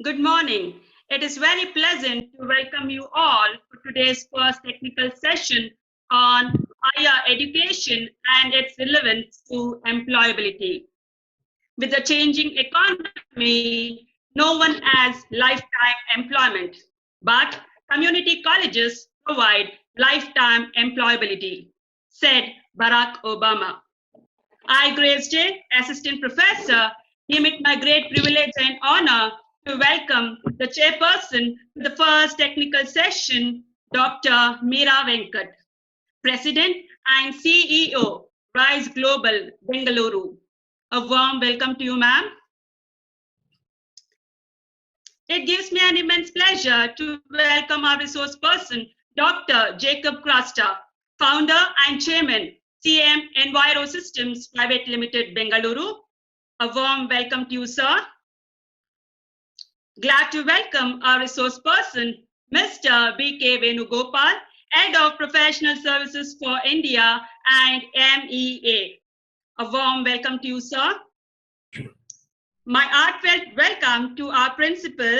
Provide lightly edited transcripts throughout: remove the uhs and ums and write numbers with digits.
Good morning. It is very pleasant to welcome you all for today's first technical session on higher education and its relevance to employability. With the changing economy, no one has lifetime employment, but community colleges provide lifetime employability, said Barack Obama. I, Grace J., Assistant Professor, deem it my great privilege and honor to welcome the chairperson to the first technical session, Dr. Meera Venkat, President and CEO, Rise Global, Bengaluru. A warm welcome to you, ma'am. It gives me an immense pleasure to welcome our resource person, Dr. Jacob Krasta, founder and chairman, CM Enviro Systems Private Limited, Bengaluru. A warm welcome to you, sir. Glad to welcome our resource person, Mr. B.K. Venugopal, Head of Professional Services for India and MEA. A warm welcome to you, sir. My heartfelt welcome to our principal,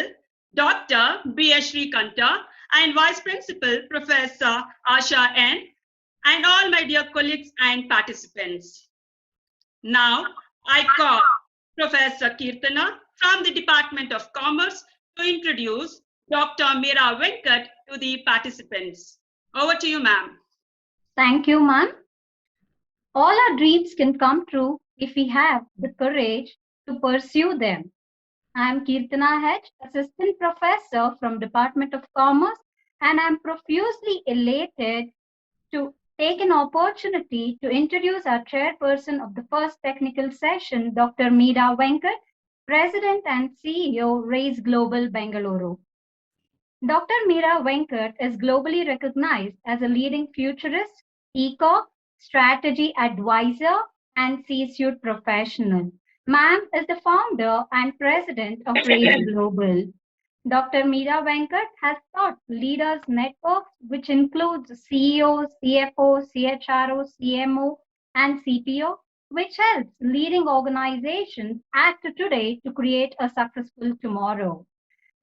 Dr. B. Shrikanta, and Vice Principal, Professor Asha N., and all my dear colleagues and participants. Now, I call Professor Kirtana from the Department of Commerce to introduce Dr. Meera Venkat to the participants. Over to you, ma'am. Thank you, ma'am. All our dreams can come true if we have the courage to pursue them. I am Kirtana H, Assistant Professor from Department of Commerce, and I am profusely elated to take an opportunity to introduce our chairperson of the first technical session, Dr. Meera Venkat, President and CEO, Raise Global Bengaluru. Dr. Meera Venkat is globally recognized as a leading futurist, ECOG, strategy advisor, and C-suite professional. Ma'am is the founder and president of Raise Global. Dr. Meera Venkat has taught leaders networks, which includes CEO, CFO, CHRO, CMO, and CPO, which helps leading organizations act today to create a successful tomorrow.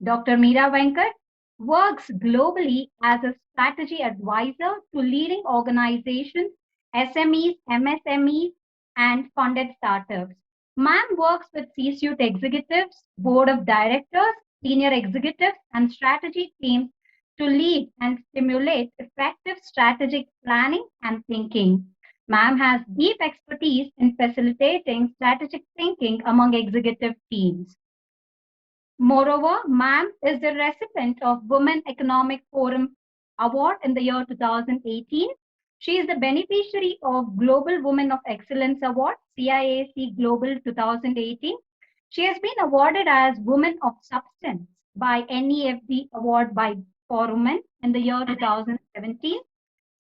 Dr. Meera Venkat works globally as a strategy advisor to leading organizations, SMEs, MSMEs, and funded startups. Ma'am works with C-suite executives, board of directors, senior executives, and strategy teams to lead and stimulate effective strategic planning and thinking. Ma'am has deep expertise in facilitating strategic thinking among executive teams. Moreover, ma'am is the recipient of Women Economic Forum Award in the year 2018. She is the beneficiary of Global Women of Excellence Award, CIAC Global 2018. She has been awarded as Woman of Substance by NEFD Award by Forumen in the year 2017.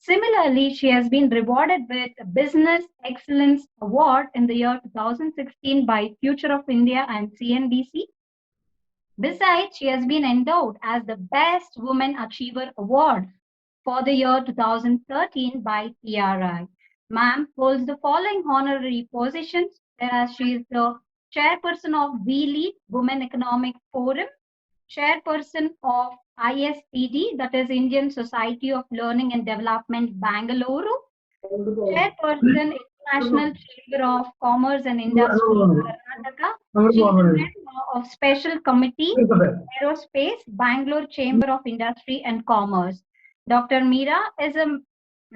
Similarly, she has been rewarded with Business Excellence Award in the year 2016 by Future of India and CNBC. Besides, she has been endowed as the Best Woman Achiever Award for the year 2013 by PRI. Ma'am holds the following honorary positions, whereas she is the chairperson of WeLead Women Economic Forum, chairperson of ISPD, that is Indian Society of Learning and Development, Bangalore, chairperson International Chamber of Commerce and Industry, Karnataka, she is a member of Special Committee Aerospace, Bangalore Chamber of Industry and Commerce. Dr. Meera is a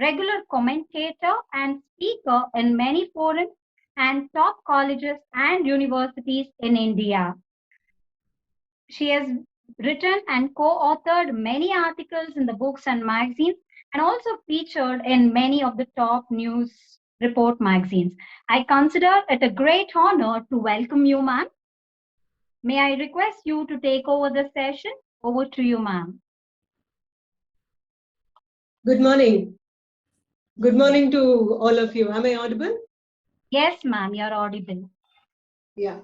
regular commentator and speaker in many forums and top colleges and universities in India. She has written and co-authored many articles in the books and magazines and also featured in many of the top news report magazines. I consider it a great honor to welcome you, ma'am. May I request you to take over the session? Over to you, ma'am. Good morning. Good morning to all of you. Am I audible? Yes, ma'am, you're audible. Yeah.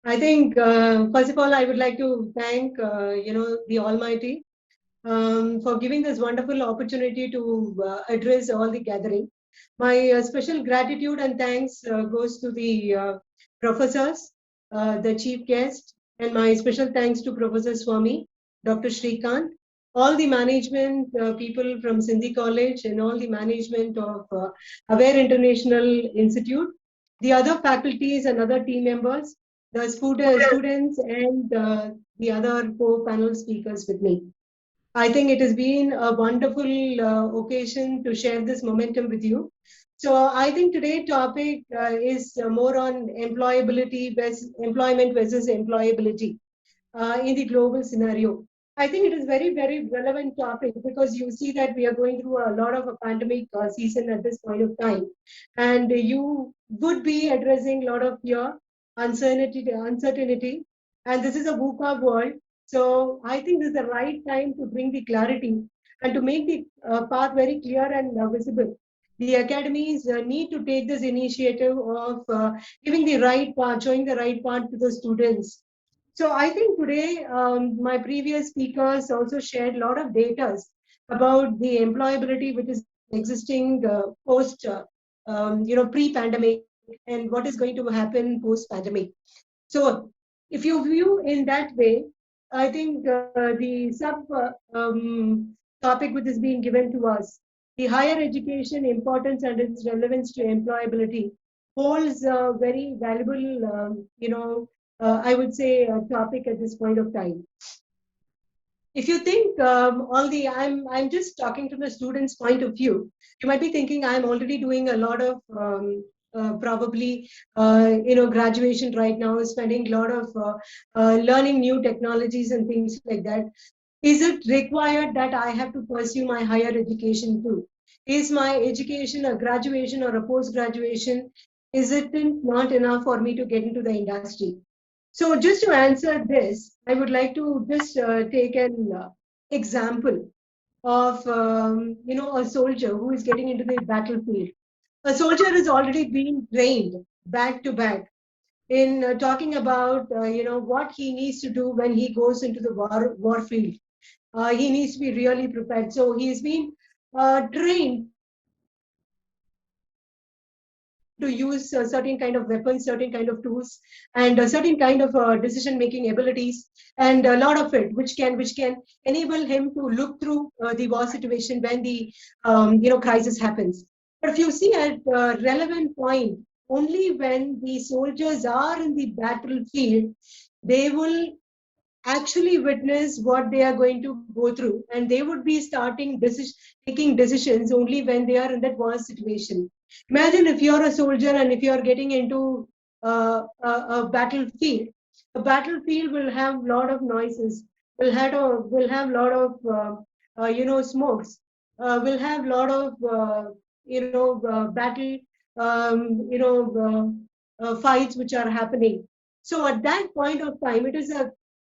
I think, first of all, I would like to thank, the Almighty for giving this wonderful opportunity to address all the gathering. My special gratitude and thanks goes to the professors, the chief guest, And my special thanks to Professor Swami, Dr. Shrikant, all the management people from Sindhi College and all the management of Aware International Institute, the other faculties and other team members, the students and the other co-panel speakers with me. I think it has been a wonderful occasion to share this momentum with you. So I think today's topic is more on employability versus employment versus employability in the global scenario. I think it is very, very relevant topic because you see that we are going through a lot of a pandemic season at this point of time, and you would be addressing a lot of your uncertainty, and this is a VUCA world. So I think this is the right time to bring the clarity and to make the path very clear and visible. The academies need to take this initiative of giving the right path, showing the right path to the students. So I think today my previous speakers also shared a lot of data about the employability which is existing post, pre-pandemic, and what is going to happen post-pandemic. So if you view in that way, I think the sub topic which is being given to us, the higher education importance and its relevance to employability, holds a very valuable, I would say, topic at this point of time. If you think I'm just talking from the student's point of view, you might be thinking I'm already doing a lot of probably graduation right now, spending a lot of learning new technologies and things like that. Is it required that I have to pursue my higher education too? Is my education a graduation or a post-graduation? Is it not enough for me to get into the industry? So just to answer this, I would like to just take an example of a soldier who is getting into the battlefield. A soldier has already been trained back to back in talking about what he needs to do when he goes into the war field. He needs to be really prepared. So he's been trained to use a certain kind of weapons, certain kind of tools, and a certain kind of decision-making abilities, and a lot of it, which can enable him to look through the war situation when the crisis happens. But if you see at a relevant point, only when the soldiers are in the battlefield, they will actually witness what they are going to go through, and they would be taking decisions only when they are in that war situation. Imagine if you're a soldier and if you're getting into a battlefield. A battlefield will have a lot of noises, will have a lot of smokes, will have a lot of battle fights which are happening. So at that point of time, it is a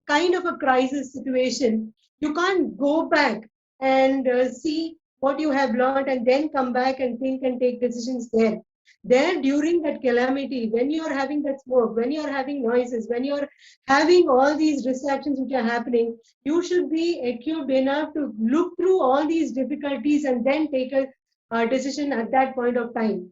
kind of a crisis situation. You can't go back and see what you have learned and then come back and think and take decisions there. There, during that calamity, when you are having that smoke, when you are having noises, when you are having all these distractions which are happening, you should be equipped enough to look through all these difficulties and then take a decision at that point of time.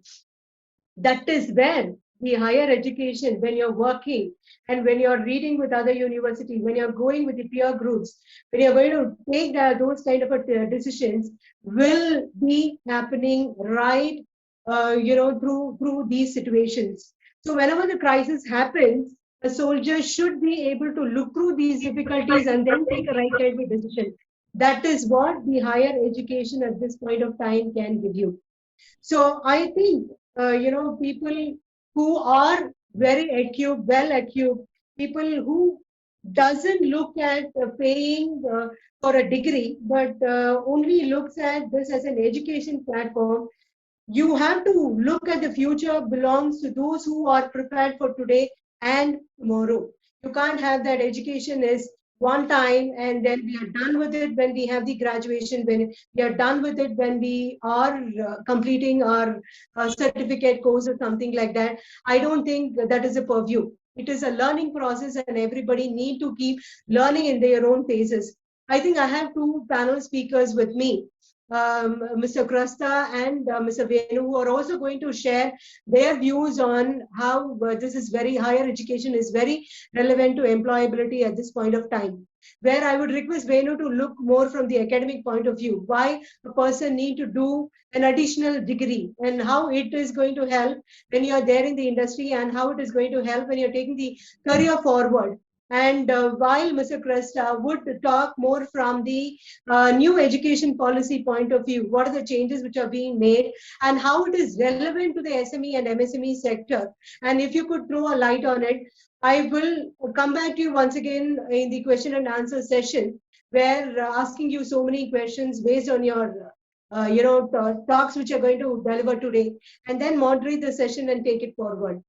That is where the higher education, when you're working and when you're reading with other universities, when you're going with the peer groups, when you're going to take those kind of decisions, will be happening right, through these situations. So whenever the crisis happens, a soldier should be able to look through these difficulties and then take a right kind of decision. That is what the higher education at this point of time can give you. So I think, people who are very well equipped, people who doesn't look at paying for a degree, but only looks at this as an education platform. You have to look at the future belongs to those who are prepared for today and tomorrow. You can't have that education is one time and then we are done with it when we have the graduation, when we are done with it when we are completing our certificate course or something like that. I don't think that is a purview. It is a learning process and everybody need to keep learning in their own phases. I think I have two panel speakers with me. Mr. Krasta and Mr. Venu, who are also going to share their views on how this is higher education is very relevant to employability at this point of time. Where I would request Venu to look more from the academic point of view, why a person need to do an additional degree and how it is going to help when you are there in the industry and how it is going to help when you're taking the career forward. And while Mr. Kresta would talk more from the new education policy point of view, what are the changes which are being made and how it is relevant to the SME and MSME sector. And if you could throw a light on it, I will come back to you once again in the question and answer session, where asking you so many questions based on your talks which are going to deliver today, and then moderate the session and take it forward.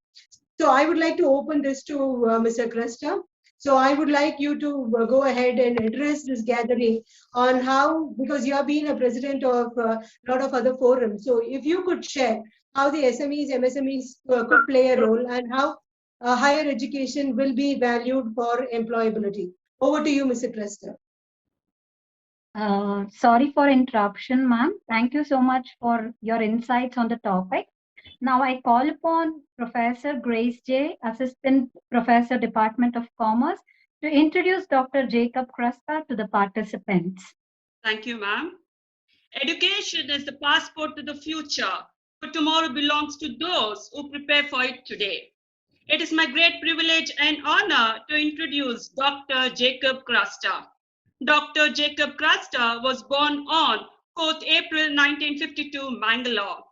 So I would like to open this to Mr. Kresta. So I would like you to go ahead and address this gathering on how, because you have been a president of a lot of other forums. So if you could share how the SMEs, MSMEs could play a role and how higher education will be valued for employability. Over to you, Mr. Kresta. Sorry for interruption, ma'am. Thank you so much for your insights on the topic. Now I call upon Professor Grace J, Assistant Professor, Department of Commerce, to introduce Dr. Jacob Krasta to the participants. Thank you, ma'am. Education is the passport to the future, but tomorrow belongs to those who prepare for it today. It is my great privilege and honor to introduce Dr. Jacob Krasta. Dr. Jacob Krasta was born on 4th April 1952, Bangalore.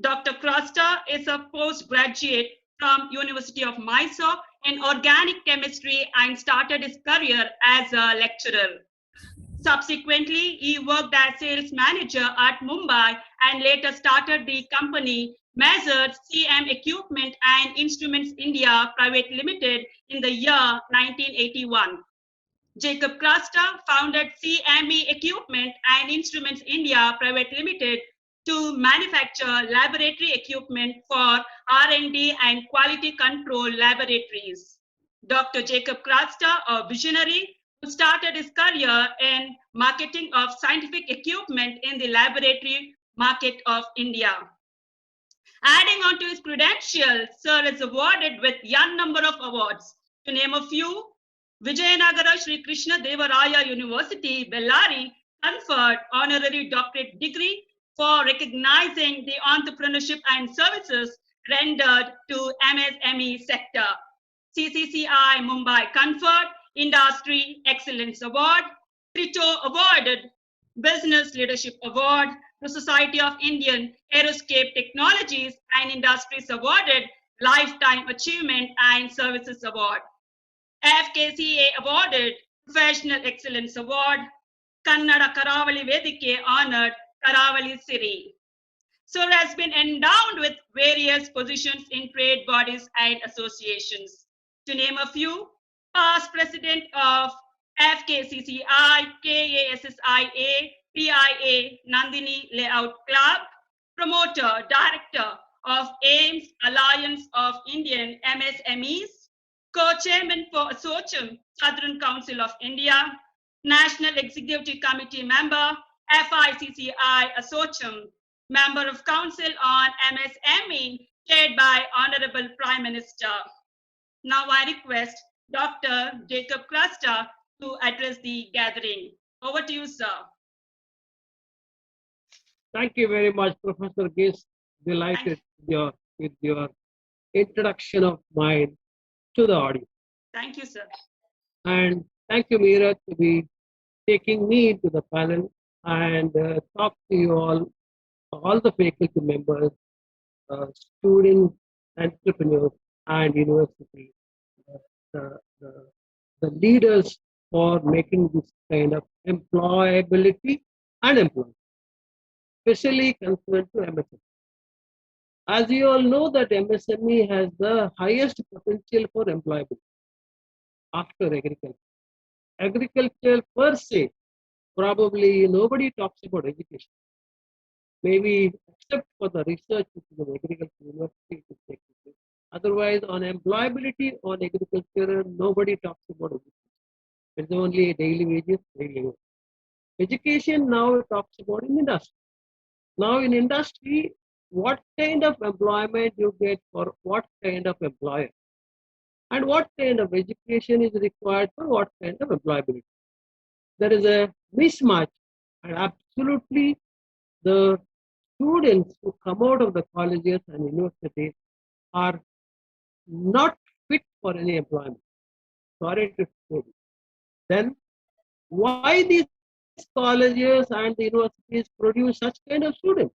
Dr. Krasta is a postgraduate from University of Mysore in organic chemistry and started his career as a lecturer. Subsequently, he worked as sales manager at Mumbai and later started the company Mazars CM Equipment and Instruments India Private Limited in the year 1981. Jacob Krasta founded CME Equipment and Instruments India Private Limited to manufacture laboratory equipment for R&D and quality control laboratories. Dr. Jacob Krasta, a visionary, who started his career in marketing of scientific equipment in the laboratory market of India. Adding on to his credentials, Sir is awarded with young number of awards. To name a few, Vijayanagara Sri Krishna Deva Raya University, Bellary, conferred honorary doctorate degree for recognizing the entrepreneurship and services rendered to MSME sector. CCCI Mumbai conferred Industry Excellence Award. Trito awarded Business Leadership Award. The Society of Indian Aerospace Technologies and Industries awarded Lifetime Achievement and Services Award. FKCA awarded Professional Excellence Award. Kannada Karavali Vedike honored Karavali Siri. Sir has been endowed with various positions in trade bodies and associations. To name a few, past president of FKCCI, KASSIA, PIA, Nandini Layout Club, promoter, director of AIMS Alliance of Indian MSMEs, co-chairman for ASSOCHAM, Southern Council of India, National Executive Committee member, FICCI ASSOCHAM, member of Council on MSME, chaired by Honorable Prime Minister. Now I request Dr. Jacob Krasta to address the gathering. Over to you, sir. Thank you very much, Professor Grace. Delighted with your introduction of mine to the audience. Thank you, sir. And thank you, Meera, to be taking me to the panel and talk to you all the faculty members, students, entrepreneurs, and university, the leaders for making this kind of employability and employment, especially concerned to MSME. As you all know that MSME has the highest potential for employability after agriculture. Agriculture per se, probably nobody talks about education. Maybe except for the research which is in agriculture university. Otherwise, on employability on agriculture, nobody talks about education. It's only daily wages, daily wages. Education now talks about in industry. Now in industry, what kind of employment you get for what kind of employer, and what kind of education is required for what kind of employability. There is a mismatch, and absolutely the students who come out of the colleges and universities are not fit for any employment. Sorry to say. Then why these colleges and the universities produce such kind of students?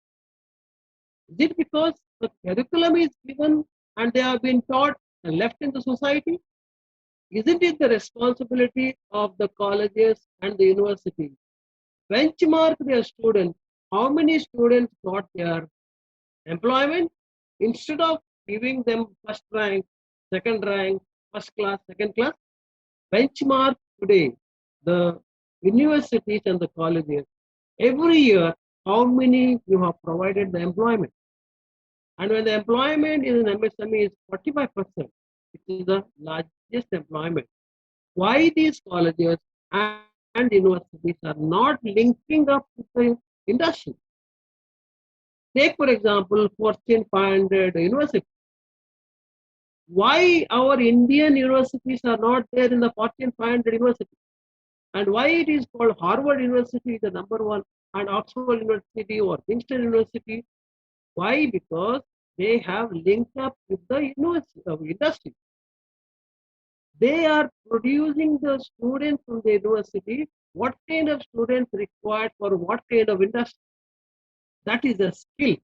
Is it because the curriculum is given and they have been taught and left in the society? Isn't it the responsibility of the colleges and the universities benchmark their students? How many students got their employment? Instead of giving them first rank, second rank, first class, second class, benchmark today the universities and the colleges every year how many you have provided the employment. And when the employment in an MSME is 45%, it is the largest employment. Why these colleges and universities are not linking up with the industry? Take, for example, Fortune 500 university. Why our Indian universities are not there in the Fortune 500 university? And why it is called Harvard University, the number one, and Oxford University or Princeton University? Why? Because they have linked up with the university, industry. They are producing the students from the university. What kind of students required for what kind of industry? That is a skill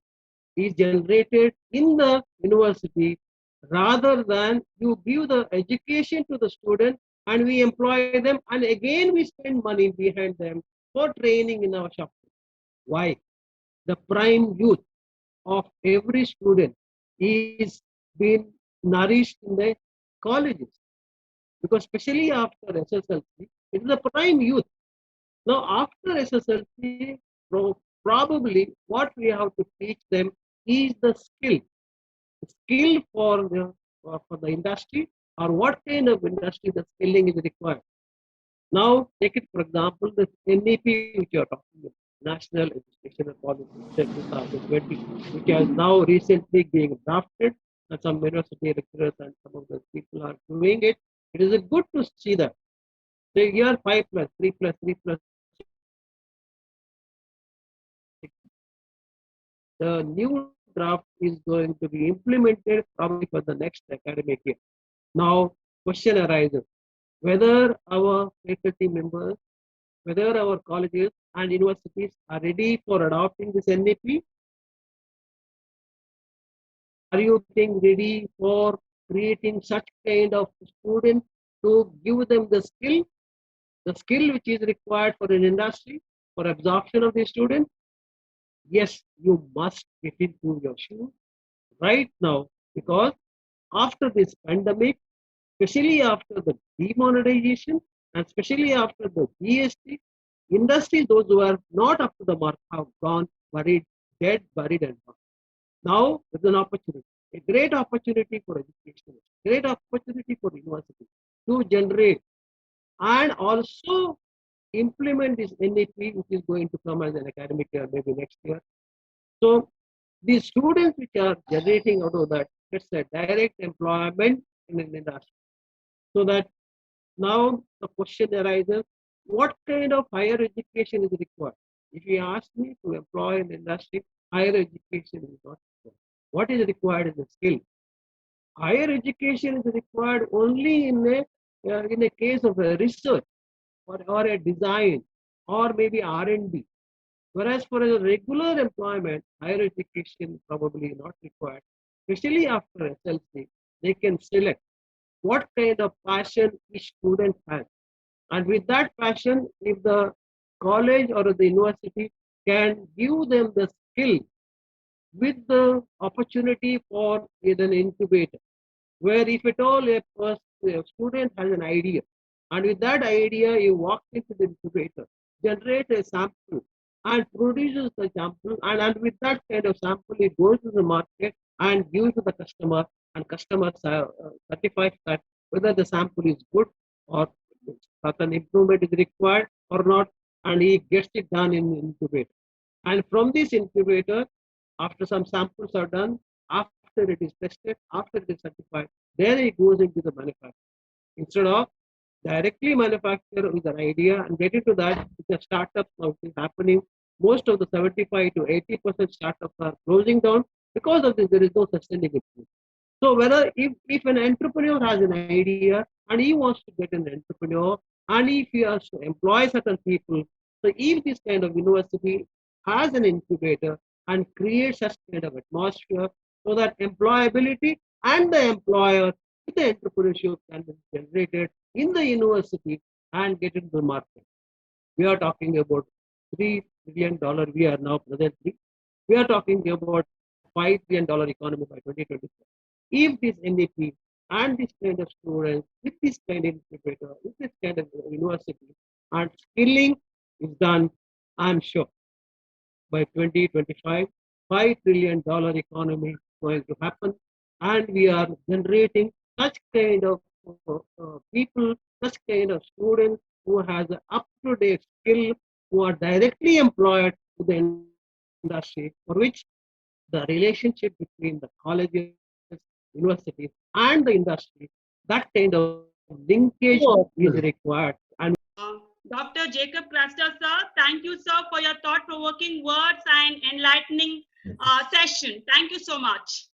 is generated in the university rather than you give the education to the student and we employ them and again we spend money behind them for training in our shop. Why? The prime youth of every student is being nourished in the colleges, because especially after SSLC, it is the prime youth. Now after SSLC, probably what we have to teach them is the skill for the industry, or what kind of industry the skilling is required. Now take it for example the NEP which you are talking about, National Educational Policy 2020, which has now recently being drafted, and some university lecturers and some of the people are doing it. It is a good to see that. So here 5 plus 3 plus 3 plus the new draft is going to be implemented probably for the next academic year. Now, question arises whether our faculty members, whether our colleges and universities are ready for adopting this NEP. Are you getting ready for creating such kind of students to give them the skill which is required for an industry for absorption of the students? Yes, you must get into your shoes right now, because after this pandemic, especially after the demonetization and especially after the GST, industries, those who are not up to the mark have gone buried, dead, buried and gone. Now there's an opportunity, a great opportunity for education, great opportunity for university to generate and also implement this NEP, which is going to come as an academic year, maybe next year. So the students which are generating out of that, it's a direct employment in an industry. So that now the question arises, what kind of higher education is required? If you ask me to employ an industry, higher education is not required. What is required is a skill. Higher education is required only in a case of a research or a design or maybe R&D. Whereas for a regular employment, higher education probably not required. Especially after SLC, they can select what kind of passion each student has. And with that passion, if the college or the university can give them the skill with the opportunity for an incubator, where if at all a student has an idea, and with that idea you walk into the incubator, generate a sample and produces the sample, and with that kind of sample it goes to the market and gives to the customer, and customer certifies that whether the sample is good or certain improvement is required or not. and he gets it done in incubator. And from this incubator, after some samples are done, after it is tested, after it is certified, then it goes into the manufacturing. Instead of directly manufacture with an idea and get into that, the startups now is happening. Most of the 75 to 80% startups are closing down because of this. There is no sustainability. So whether if an entrepreneur has an idea and he wants to get an entrepreneur and if he has to employ certain people, so if this kind of university has an incubator and creates such kind of atmosphere so that employability and the employer with the entrepreneurship can be generated in the university and get into the market. We are talking about $3 trillion we are now presently. We are talking about $5 trillion economy by 2024. If this NEP and this kind of students with this kind of incubator, with this kind of university and skilling is done, I'm sure by 2025, $5 trillion economy is going to happen, and we are generating such kind of people, such kind of students who has an up-to-date skill, who are directly employed to the industry, for which the relationship between the colleges, universities, and the industry, that kind of linkage is required. And Dr. Jacob Crasta, sir, thank you, sir, for your thought-provoking words and enlightening session. Thank you so much.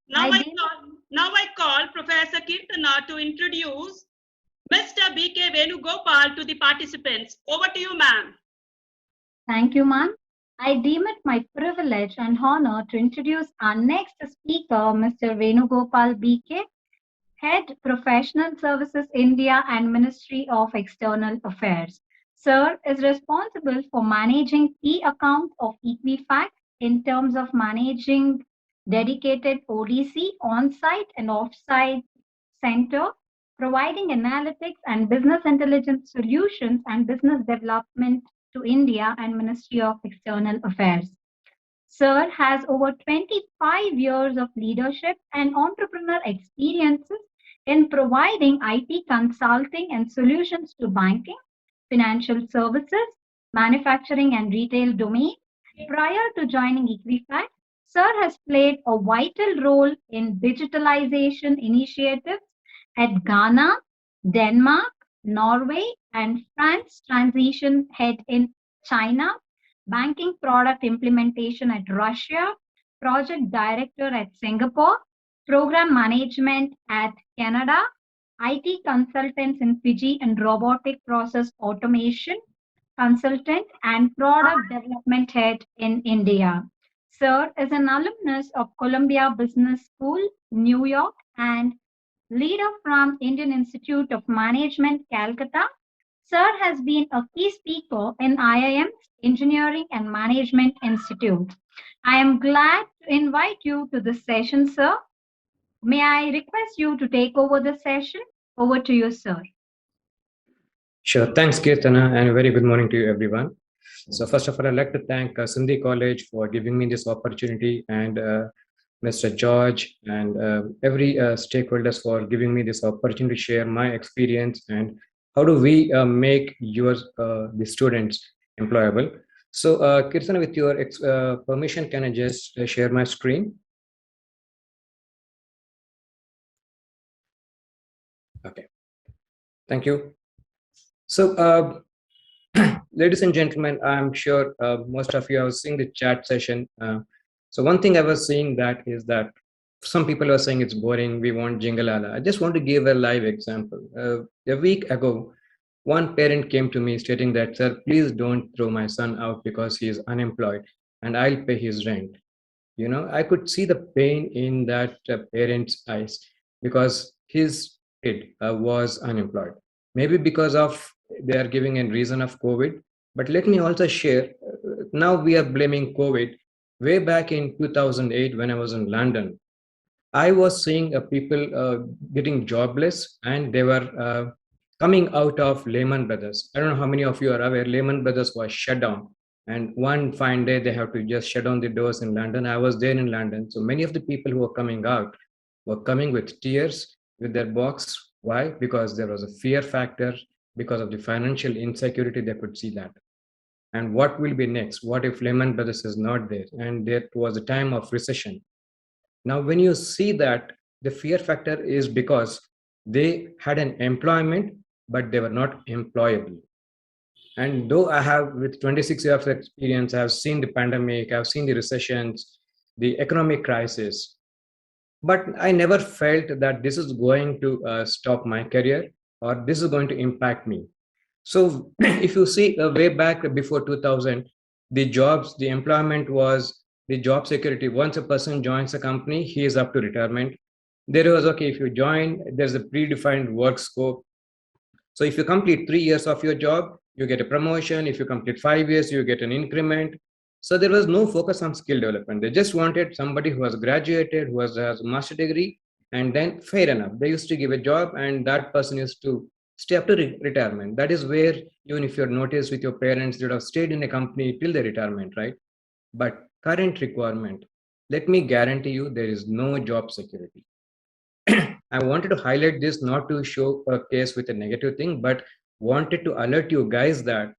Now I call Professor Kirtana to introduce Mr. B.K. Venugopal to the participants. Over to you, ma'am. Thank you, ma'am. I deem it my privilege and honor to introduce our next speaker, Mr. Venugopal B.K., Head Professional Services India and Ministry of External Affairs. Sir is responsible for managing key accounts of Equifax in terms of managing dedicated ODC on-site and off-site center, providing analytics and business intelligence solutions and business development to India and Ministry of External Affairs. Sir has over 25 years of leadership and entrepreneurial experiences in providing IT consulting and solutions to banking, financial services, manufacturing and retail domain. Prior to joining Equifax, Sir has played a vital role in digitalization initiatives at Ghana, Denmark, Norway, and France transition head in China, banking product implementation at Russia, project director at Singapore, program management at Canada, IT consultants in Fiji and robotic process automation consultant and product development head in India. Sir is an alumnus of Columbia Business School, New York, and leader from Indian Institute of Management, Calcutta. Sir has been a key speaker in IIM's Engineering and Management Institute. I am glad to invite you to this session, sir. May I request you to take over the session? Over to you, sir. Sure. Thanks, Kirtana, and a very good morning to you, everyone. So first of all, I'd like to thank Sindhi College for giving me this opportunity, and Mr. George and every stakeholders for giving me this opportunity to share my experience and how do we make the students employable. So Kirtana, with your permission, can I just share my screen? Okay. Thank you. So, ladies and gentlemen, I'm sure most of you have seen the chat session. So one thing I was seeing that is that some people are saying it's boring, we want Jingalala. I just want to give a live example. A week ago, one parent came to me stating that, sir, please don't throw my son out because he is unemployed and I'll pay his rent. You know, I could see the pain in that parent's eyes because his kid was unemployed. Maybe because of they are giving a reason of COVID. But let me also share, now we are blaming COVID. Way back in 2008, when I was in London, I was seeing people getting jobless and they were coming out of Lehman Brothers. I don't know how many of you are aware, Lehman Brothers was shut down. And one fine day, they have to just shut down the doors in London. I was there in London. So many of the people who were coming out were coming with tears, with their box Why? Because there was a fear factor, because of the financial insecurity, they could see that. And what will be next? What if Lehman Brothers is not there? And there was a time of recession. Now, when you see that, the fear factor is because they had an employment, but they were not employable. And though I have, with 26 years of experience, I have seen the pandemic, I've seen the recessions, the economic crisis, but I never felt that this is going to stop my career or this is going to impact me. So if you see way back before 2000, the jobs, the employment was the job security. Once a person joins a company, he is up to retirement. There was, okay, if you join, there's a predefined work scope. So if you complete 3 years of your job, you get a promotion. If you complete 5 years, you get an increment. So there was no focus on skill development. They just wanted somebody who has graduated, who has a master degree, and then fair enough. They used to give a job, and that person used to stay up to retirement. That is where, even if you're noticed with your parents, you would have stayed in a company till their retirement, right? But current requirement, let me guarantee you, there is no job security. I wanted to highlight this not to show a case with a negative thing, but wanted to alert you guys that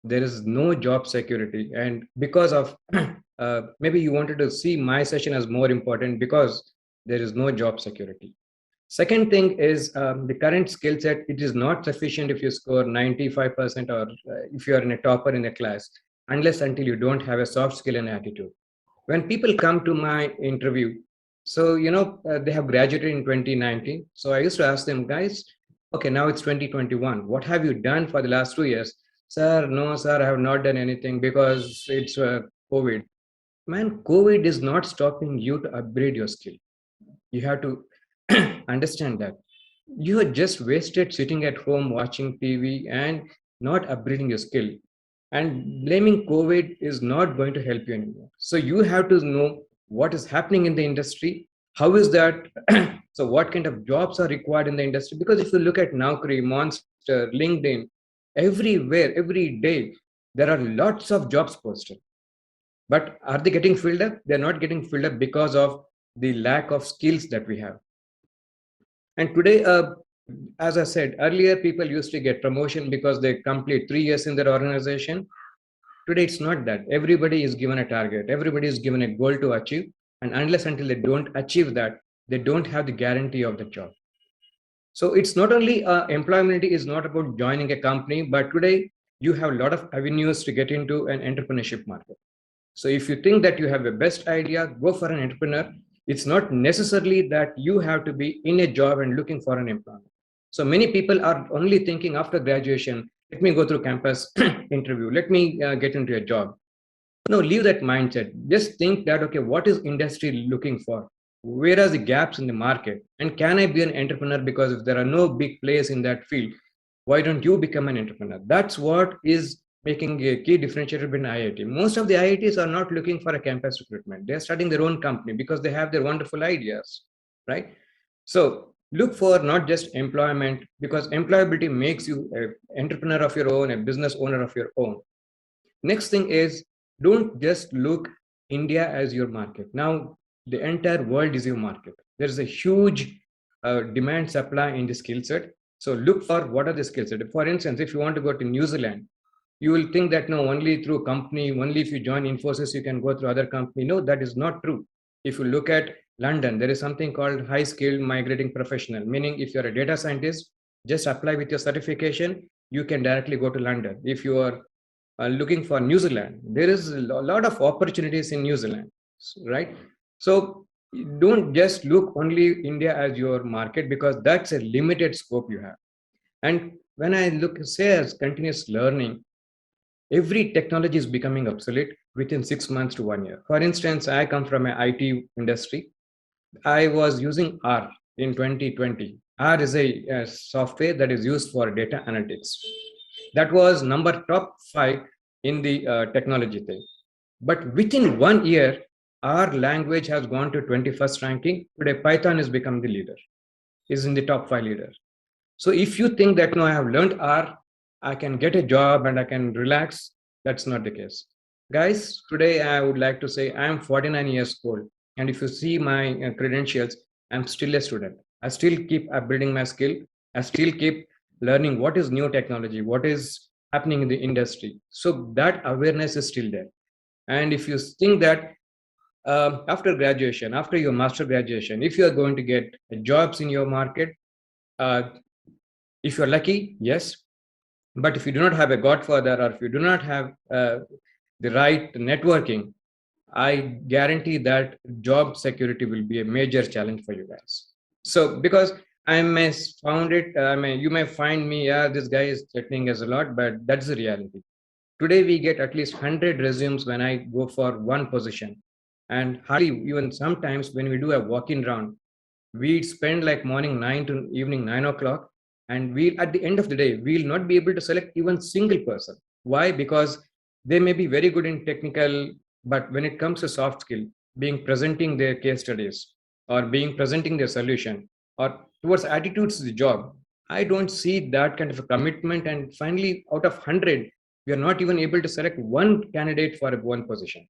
there is no job security. And because of maybe you wanted to see my session as more important because there is no job security. Second thing is the current skill set. It is not sufficient if you score 95% or if you are in a topper in a class, unless until you don't have a soft skill and attitude. When people come to my interview, so they have graduated in 2019. So I used to ask them, guys, okay, now it's 2021. What have you done for the last 2 years? Sir, no, sir, I have not done anything because it's COVID. Man, COVID is not stopping you to upgrade your skill. You have to understand that you are just wasted sitting at home watching TV and not upgrading your skill. And blaming COVID is not going to help you anymore. So you have to know what is happening in the industry. How is that? So what kind of jobs are required in the industry? Because if you look at Naukri, Monster, LinkedIn, everywhere, every day, there are lots of jobs posted. But are they getting filled up? They're not getting filled up because of the lack of skills that we have. And today, as I said earlier, people used to get promotion because they complete 3 years in their organization. Today, it's not that. Everybody is given a target. Everybody is given a goal to achieve. And unless until they don't achieve that, they don't have the guarantee of the job. So it's not only employability is not about joining a company, but today you have a lot of avenues to get into an entrepreneurship market. So if you think that you have the best idea, go for an entrepreneur. It's not necessarily that you have to be in a job and looking for an employment. So many people are only thinking after graduation, let me go through campus interview, let me get into a job. No, leave that mindset. Just think that, okay, what is industry looking for? Where are the gaps in the market? And can I be an entrepreneur? Because if there are no big players in that field, why don't you become an entrepreneur? That's what is making a key differentiator between IIT. Most of the IITs are not looking for a campus recruitment. They're starting their own company because they have their wonderful ideas, right? So look for not just employment, because employability makes you an entrepreneur of your own, a business owner of your own. Next thing is, don't just look India as your market. Now, the entire world is your market. There is a huge demand supply in the skill set. So look for what are the skill set. For instance, if you want to go to New Zealand, you will think that no, only through company, only if you join Infosys, you can go through other company. No, that is not true. If you look at London, there is something called high skilled migrating professional, meaning if you're a data scientist, just apply with your certification, you can directly go to London. If you are looking for New Zealand, there is a lot of opportunities in New Zealand, right? So don't just look only India as your market, because that's a limited scope you have. And when I look, say, as continuous learning, every technology is becoming obsolete within 6 months to 1 year. For instance, I come from an IT industry. I was using R in 2020. R is a software that is used for data analytics. That was number top 5 in the technology thing. But within 1 year, our language has gone to 21st ranking. Today, Python has become the leader, is in the top 5 leader. So if you think that, no, I have learned R, I can get a job and I can relax, that's not the case. Guys, today I would like to say I am 49 years old. And if you see my credentials, I'm still a student. I still keep upgrading my skill. I still keep learning what is new technology, what is happening in the industry. So that awareness is still there. And if you think that after graduation, after your master graduation, if you are going to get jobs in your market, uh, if you're lucky, yes. But if you do not have a godfather, or if you do not have the right networking, I guarantee that job security will be a major challenge for you guys. So because I may found it, you may find me, yeah, this guy is threatening us a lot, but that's the reality. Today we get at least 100 resumes when I go for one position, and hardly even sometimes when we do a walk-in round, we spend like morning 9 to evening 9 o'clock, and we at the end of the day we'll not be able to select even single person. Why? Because they may be very good in technical, but when it comes to soft skill, being presenting their case studies or being presenting their solution or towards attitudes to the job, I don't see that kind of a commitment. And finally, out of 100, we are not even able to select one candidate for one position.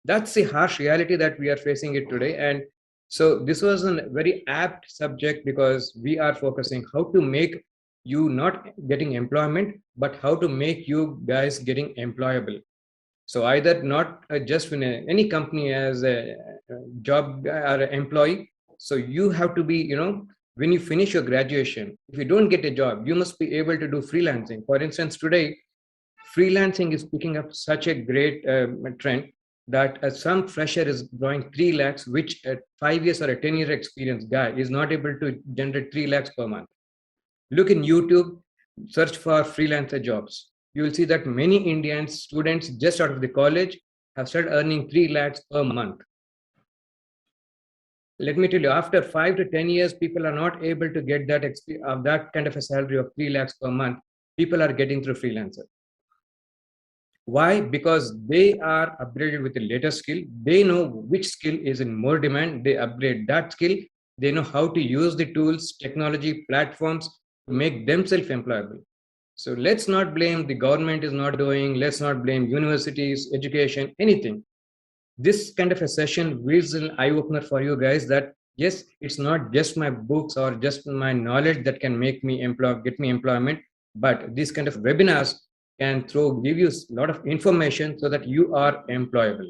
That's the harsh reality that we are facing it today. And so this was a very apt subject, because we are focusing how to make you not getting employment, but how to make you guys getting employable. So either not just in any company as a job or employee. So you have to be, when you finish your graduation, if you don't get a job, you must be able to do freelancing. For instance, today freelancing is picking up such a great trend that some fresher is drawing 3 lakhs, which at 5 years or a 10-year experience guy is not able to generate 3 lakhs per month. Look in YouTube, search for freelancer jobs. You will see that many Indian students just out of the college have started earning 3 lakhs per month. Let me tell you, after 5 to 10 years, people are not able to get that kind of a salary of 3 lakhs per month. People are getting through freelancer. Why? Because they are upgraded with the latest skill. They know which skill is in more demand. They upgrade that skill. They know how to use the tools, technology, platforms to make themselves employable. So let's not blame the government is not doing. Let's not blame universities, education, anything. This kind of a session is an eye opener for you guys that yes, it's not just my books or just my knowledge that can make me get me employment, but these kind of webinars can give you a lot of information so that you are employable.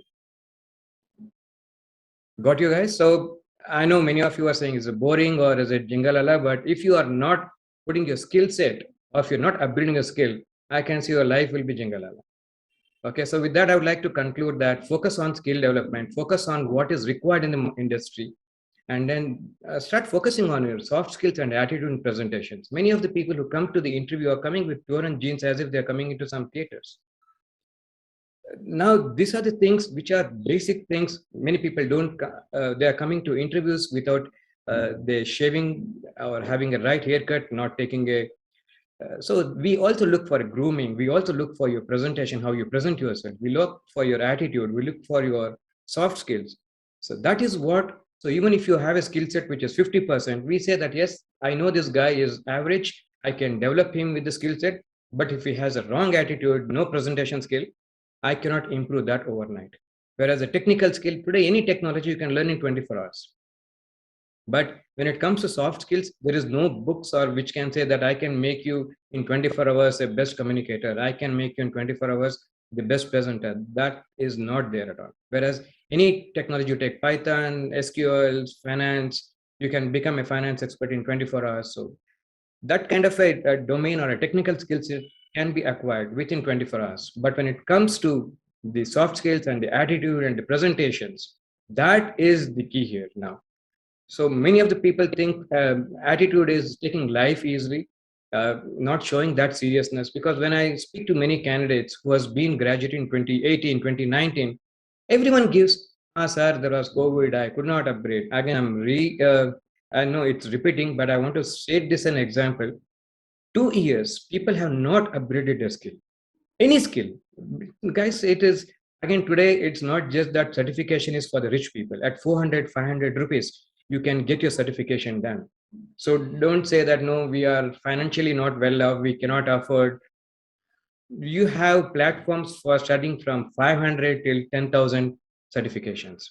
Got you guys? So I know many of you are saying is it boring or is it jingalala, but if you are not putting your skill set or if you're not upgrading a skill, I can see your life will be jingalala. Okay, so with that, I would like to conclude that focus on skill development, focus on what is required in the industry, and then start focusing on your soft skills and attitude in presentations. Many of the people who come to the interview are coming with pure and jeans as if they're coming into some theaters. Now, these are the things which are basic things. Many people don't, they are coming to interviews without they shaving or having a right haircut, not taking a so we also look for grooming. We also look for your presentation, how you present yourself. We look for your attitude. We look for your soft skills. So that is what, so even if you have a skill set which is 50%, we say that, yes, I know this guy is average. I can develop him with the skill set. But if he has a wrong attitude, no presentation skill, I cannot improve that overnight. Whereas a technical skill, today, any technology you can learn in 24 hours. But when it comes to soft skills, there is no books or which can say that I can make you in 24 hours a best communicator. I can make you in 24 hours the best presenter. That is not there at all. Whereas any technology, you take Python, SQL, finance, you can become a finance expert in 24 hours. So that kind of a domain or a technical skill set can be acquired within 24 hours. But when it comes to the soft skills and the attitude and the presentations, that is the key here now. So many of the people think attitude is taking life easily, not showing that seriousness. Because when I speak to many candidates who has been graduating in 2018, 2019, everyone gives, sir, there was COVID, I could not upgrade. Again, I know it's repeating, but I want to state this an example. 2 years, people have not upgraded their skill, any skill. Guys, it is, again, today, it's not just that certification is for the rich people. At 400, 500 rupees, you can get your certification done. So don't say that, no, we are financially not well off, we cannot afford. You have platforms for studying from 500 till 10,000 certifications.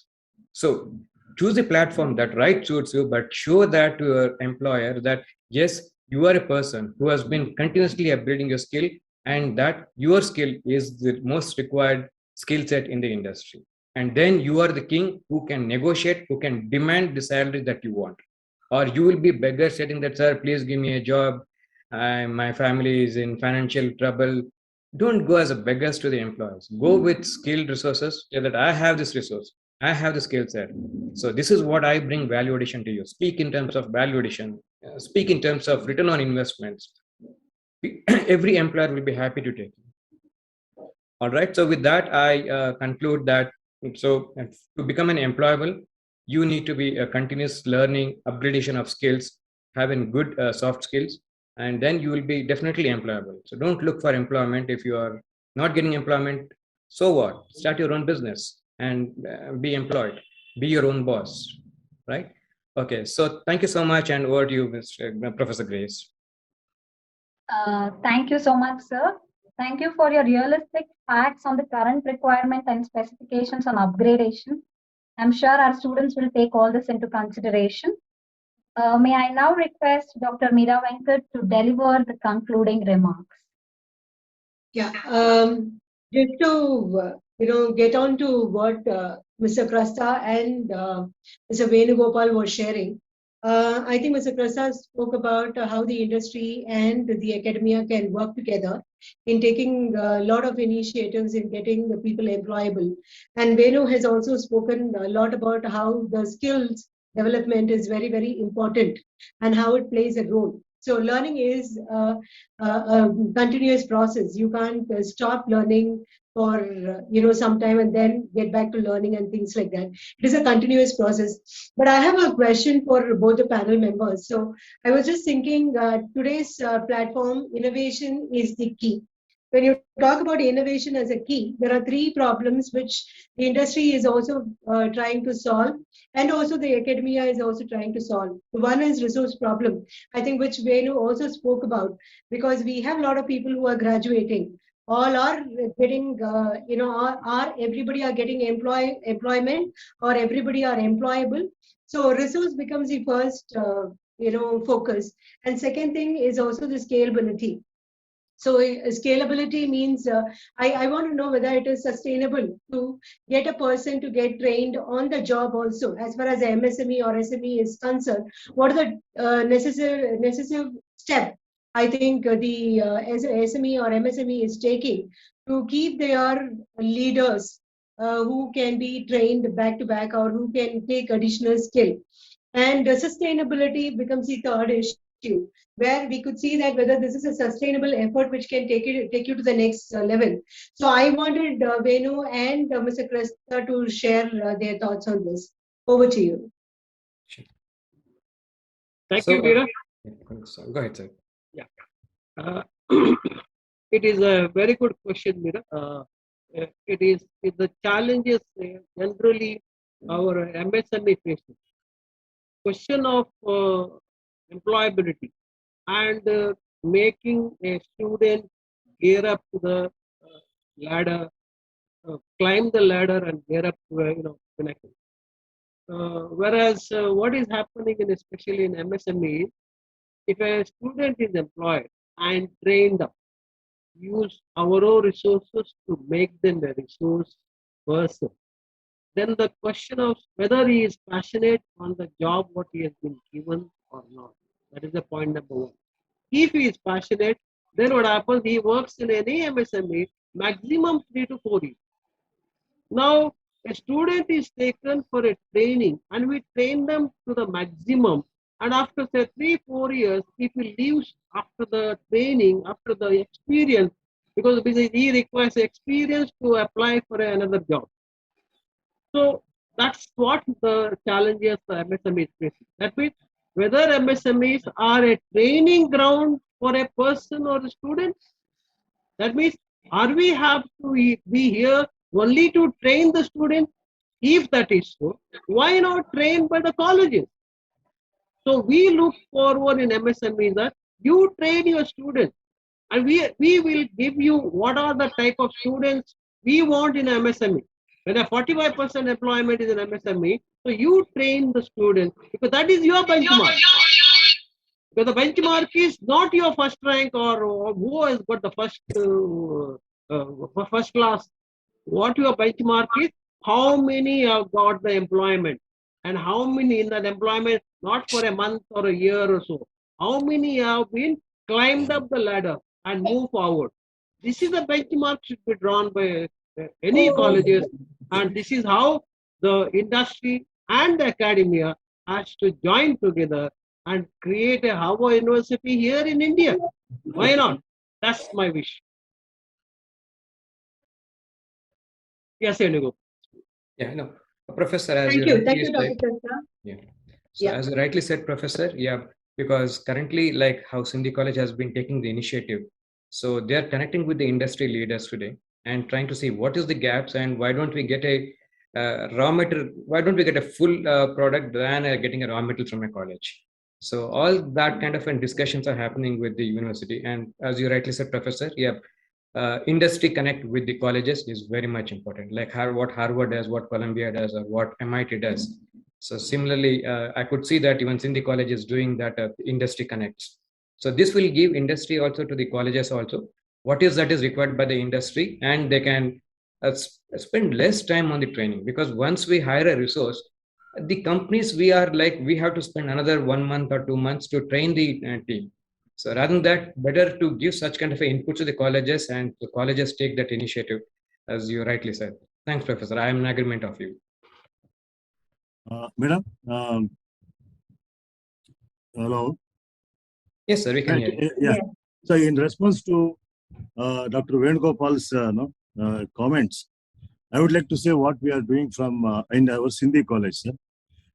So choose a platform that right suits you, but show that to your employer that Yes, you are a person who has been continuously upgrading your skill, and that your skill is the most required skill set in the industry. And then you are the king who can negotiate, who can demand the salary that you want. Or you will be beggar saying that, sir, please give me a job. My family is in financial trouble. Don't go as a beggars to the employers. Go with skilled resources. Say that I have this resource, I have the skill set. So this is what I bring value addition to you. Speak in terms of value addition. Speak in terms of return on investments. Every employer will be happy to take you. All right. So with that, I conclude that. So to become an employable, you need to be a continuous learning, upgradation of skills, having good soft skills, and then you will be definitely employable. So don't look for employment if you are not getting employment. So what? Start your own business and be employed. Be your own boss, right? Okay. So thank you so much, and over to you, Professor Grace. Thank you so much, sir. Thank you for your realistic facts on the current requirement and specifications on upgradation. I'm sure our students will take all this into consideration. May I now request Dr. Meera Venkat to deliver the concluding remarks. Yeah, just to get on to what Mr. Krasta and Mr. Venugopal was sharing. I think Mr. Krasta spoke about how the industry and the academia can work together in taking a lot of initiatives in getting the people employable. And Venu has also spoken a lot about how the skills development is very, very important and how it plays a role. So learning is a continuous process. You can't stop learning for some time and then get back to learning and things like that. It is a continuous process. But I have a question for both the panel members. So I was just thinking, today's platform, innovation is the key. When you talk about innovation as a key, there are three problems which the industry is also trying to solve, and also the academia is also trying to solve. One is resource problem, I think, which Venu also spoke about, because we have a lot of people who are graduating. All are getting, are everybody are getting employment, or everybody are employable. So resource becomes the first, focus. And second thing is also the scalability. So scalability means I want to know whether it is sustainable to get a person to get trained on the job also, as far as the MSME or SME is concerned. What are the necessary step I think the SME or MSME is taking to keep their leaders who can be trained back to back, or who can take additional skill. And sustainability becomes the third issue, where we could see that whether this is a sustainable effort which can take you to the next level. So I wanted Venu and Mr. Krista to share their thoughts on this. Over to you. Thank you, Meera. Go ahead, sir. Yeah. It is a very good question, Meera. It is the challenges generally our MSME faces. Question of employability and making a student gear up to the ladder, climb the ladder and gear up to pinnacle. Whereas what is happening especially in MSME, if a student is employed and trained up, use our own resources to make them a resource person, then the question of whether he is passionate on the job what he has been given or not, that is the point number one. If he is passionate, then what happens, he works in any MSME maximum 3 to 4 years. Now a student is taken for a training and we train them to the maximum, and after say 3-4 years, if he leaves after the training, after the experience, because he requires experience to apply for another job. So that's what the challenges the MSME is facing. That means whether MSMEs are a training ground for a person or a student. That means, are we have to be here only to train the student? If that is so, why not train by the colleges? So we look forward in MSME that you train your students, and we will give you what are the type of students we want in MSME. When a 45% employment is in MSME, so you train the students because that is your benchmark. So the benchmark is not your first rank or who has got the first class. What your benchmark is, how many have got the employment and how many in that employment, not for a month or a year or so, how many have been climbed up the ladder and move forward. This is the benchmark should be drawn by any colleges, and this is how the industry and the academia has to join together and create a Harvard University here in India. Why not? That's my wish. Yes, Enugu. Yeah, no, Professor, as Thank you you. Thank rightly you, Dr. said, Krishna. yeah. So Yeah. as you rightly said, Professor, yeah, because currently, like how Sindhi College has been taking the initiative, so they are connecting with the industry leaders today and trying to see what is the gaps and why don't we get a raw material, why don't we get a full product than getting a raw material from a college. So all that kind of discussions are happening with the university, and as you rightly said, Professor, yeah, industry connect with the colleges is very much important, like what Harvard does, what Columbia does, or what MIT does. So similarly, I could see that even Sindhi College is doing that industry connects. So this will give industry also to the colleges also what is that is required by the industry, and they can spend less time on the training, because once we hire a resource, the companies we have to spend another 1 month or 2 months to train the team. So rather than that, better to give such kind of input to the colleges and the colleges take that initiative, as you rightly said. Thanks, Professor. I am in agreement of you. Madam, hello. Yes, sir, we can hear you. Yeah. So in response to Dr. Venugopal's comments, I would like to say what we are doing from in our Sindhi college, sir.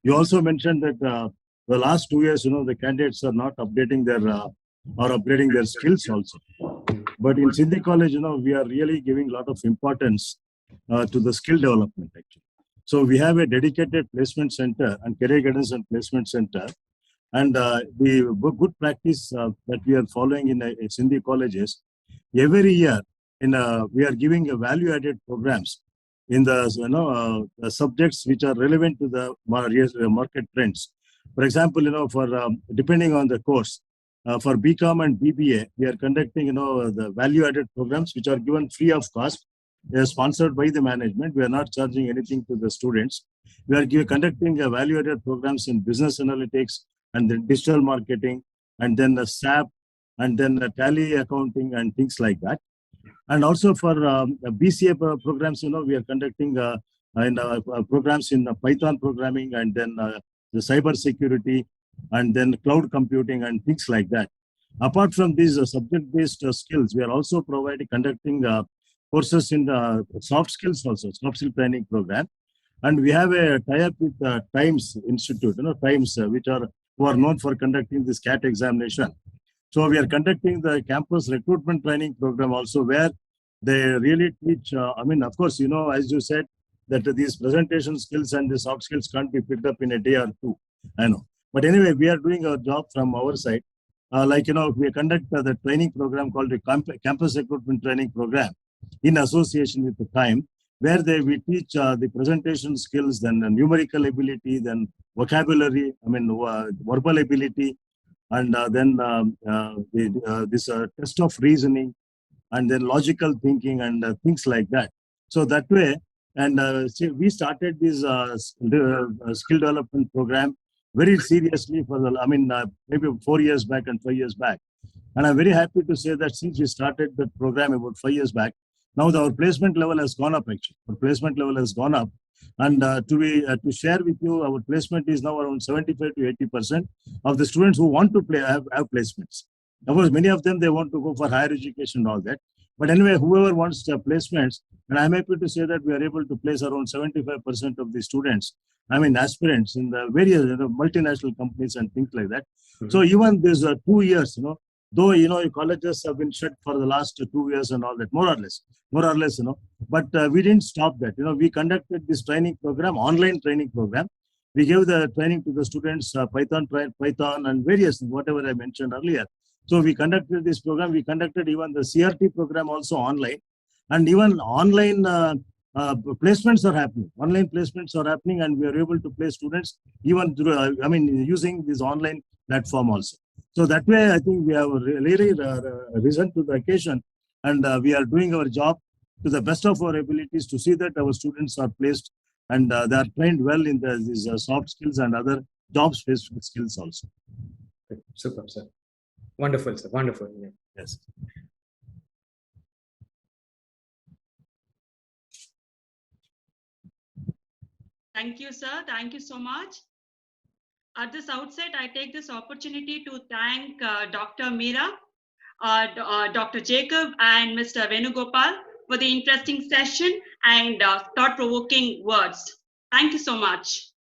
You also mentioned that the last 2 years, the candidates are not updating their or upgrading their skills also. But in Sindhi college, we are really giving a lot of importance to the skill development actually. So we have a dedicated placement center and career guidance and placement center. And the good practice that we are following in Sindhi colleges, every year we are giving a value-added programs in the the subjects which are relevant to the market trends. For example, for depending on the course, for BCom and BBA, we are conducting the value-added programs which are given free of cost. They are sponsored by the management. We are not charging anything to the students. We are conducting value-added programs in business analytics and then digital marketing, and then the SAP, and then the tally accounting and things like that. And also for BCA programs, we are conducting programs in Python programming, and then the cyber security, and then cloud computing and things like that. Apart from these subject-based skills, we are also conducting courses in soft skills also, soft skill training program. And we have a tie-up with Times Institute, Times, who are known for conducting this CAT examination. So we are conducting the campus recruitment training program also, where they really teach, of course, as you said, that these presentation skills and the soft skills can't be picked up in a day or two, I know. But anyway, we are doing our job from our side. We conduct the training program called the campus recruitment training program in association with the Time, where we teach the presentation skills, then numerical ability, then vocabulary, verbal ability, and then this test of reasoning, and then logical thinking and things like that. So that way, and we started this skill development program very seriously for maybe 4 years back and 5 years back. And I'm very happy to say that since we started the program about 5 years back, now our placement level has gone up actually. Our placement level has gone up. And to share with you, our placement is now around 75 to 80% of the students who want to have placements. Of course, many of them, they want to go for higher education and all that. But anyway, whoever wants placements, and I'm happy to say that we are able to place around 75% of the students, aspirants in the various multinational companies and things like that. Mm-hmm. So even these 2 years, though, colleges have been shut for the last 2 years and all that, more or less, but we didn't stop that. We conducted this training program, online training program. We gave the training to the students, Python and various, whatever I mentioned earlier. So we conducted this program. We conducted even the CRT program also online, and even online placements are happening. Online placements are happening, and we are able to place students even through, using this online platform also. So that way, I think we have really risen to the occasion, and we are doing our job to the best of our abilities to see that our students are placed and they are trained well in these soft skills and other job-specific skills also. Super, sir. Wonderful, sir. Wonderful. Yeah. Yes. Thank you, sir. Thank you so much. At this outset, I take this opportunity to thank Dr. Meera, Dr. Jacob, and Mr. Venugopal for the interesting session and thought-provoking words. Thank you so much.